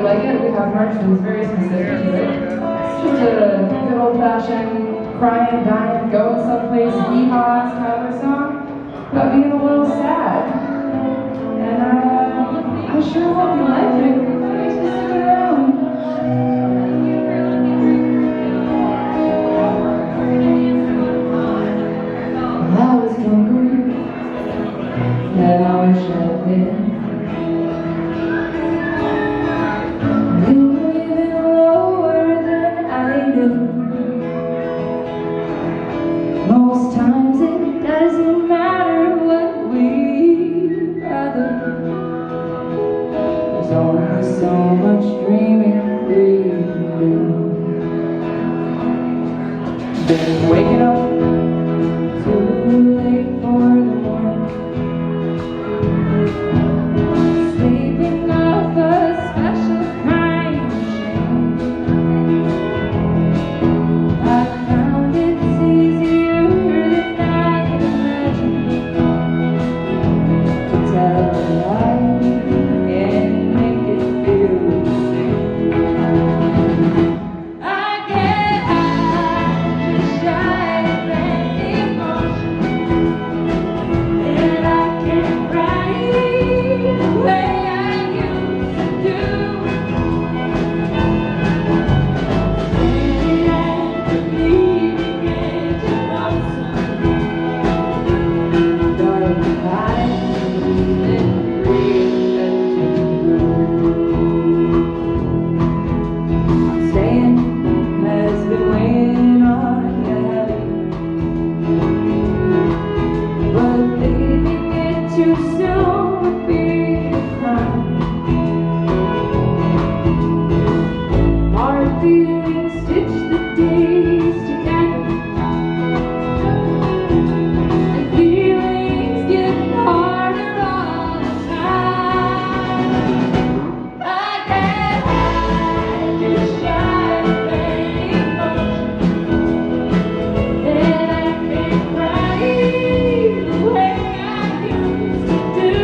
like it. We have merch that is very specific to it. It's just a good old-fashioned crying, dying, going someplace, hee-haws kind of song about being a little sad. And I sure hope you like it. Thanks for sticking around. I was hungry, and I wish I'd been. You were even lower than I knew. Most times it doesn't matter what we'd rather. There's only so much dreaming we can do. Been waking up too late for the morning, sleeping off a special kind of shame. I found it's easier than I imagined to tell a lie and make it feel the same. I get high, shy, and emotional, and I can't write the way I used to do. Standing at the bleeding edge of lonesome, dark eyes and reinventing. Saying has been weighing on your head, but leaving it too soon would be a crime. Hard feelings stitch the days together, and feelings get harder all the time. I get high, just shy of emotion, and I can't write the way I used to do.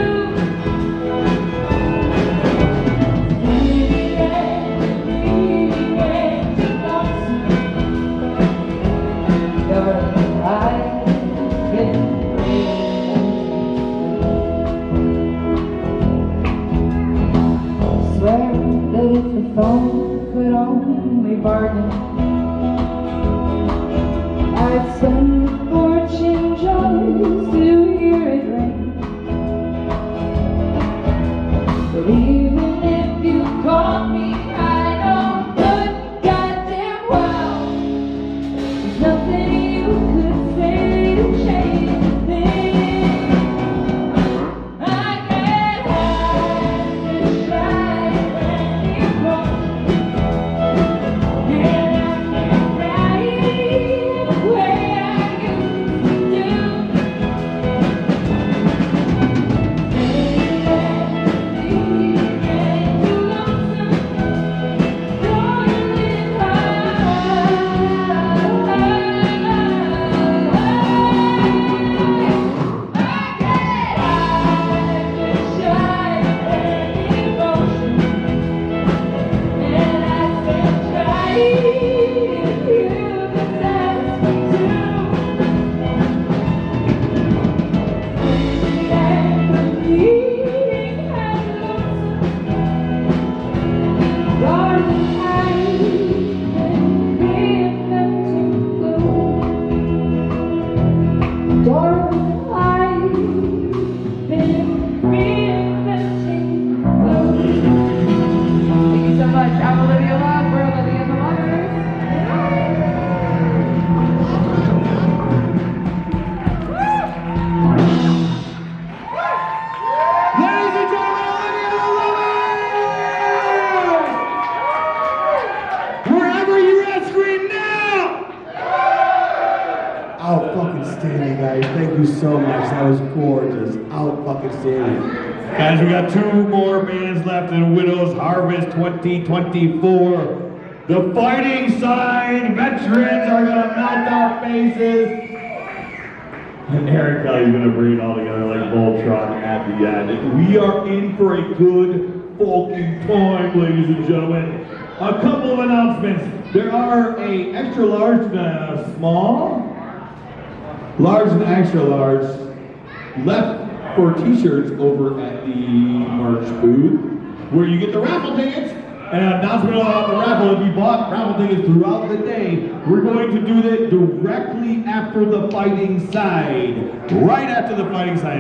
Standing at the bleeding edge of lonesome, dark eyes and swear that if the phone could only bargain, I'd send a fortune just to hear it ring. But even if you called me, I know good goddamn well there's nothing you could say to change a thing. I get high, just shy and emotional, and I can't write the way I used to do. Standing at the bleeding edge of lonesome, darling, I've been reinventing love. Thank you so much. I'm Olivia. We're Olivia and the Lovers. Ladies and gentlemen, Olivia the Lovers! Wherever you're at, scream now! Out fucking standing, guys. Thank you so much. That was gorgeous. Out fucking standing. Guys, we got two more bands left in Widow's Harvest 2024. The fighting side veterans are gonna melt our faces. And Eric Kelly's gonna bring it all together like Voltron at the end. We are in for a good fucking time, ladies and gentlemen. A couple of announcements. There are a extra large and a small, large and extra large left for t-shirts over at the merch booth, where you get the raffle tickets. And an announcement about the raffle: if you bought raffle tickets throughout the day, we're going to do that directly after the fighting side. Right after the fighting side.